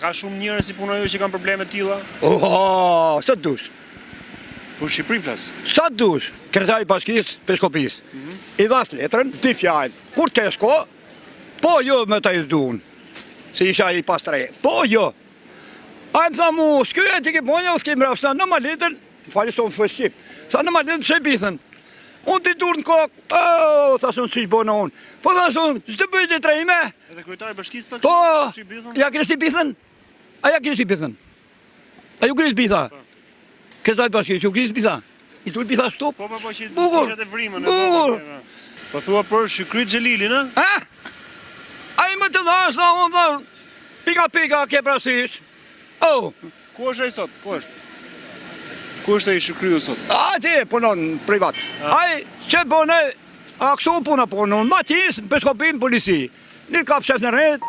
Ka shumë njerëz si punojnë që kanë probleme të tilla? Sa dush. Për Shqipëri flas. Sa dush. Kretari Bashkisë Peshkopis. I dhas letrën, di fjalë. Kur të shko, po jo me ta i duan. Se isha i pas tre. Po jo. A më tha mu, shkyja që ke ponja, s'ke më rafësa në maletën, fali shto më fë Shqip. Sa në maletën pse bithën. Unë t'i dur në kokë, thashun që ishbona unë. Po thashun, që të bëjt letra ime? Edhe kryetari bashkisë Po, ja kresi bithën? A ja kresi bithën? A ju kres bitha? Kretari Bashkisë, ju kres bitha? I dur bitha shtup? Po, që Bukur, të vrimën. bukur. Po thua për Shykryt Xhelilin, a? A i më të dhash, da unë dhe, pika ke prasysh. Ku është ai sot? Ku është? Ku është ai Shykryu sot? A ti punon privat. Ai që bone, a kështu puna punon, ma qisë, Peshkopin polisi. Një kap shef në rejt,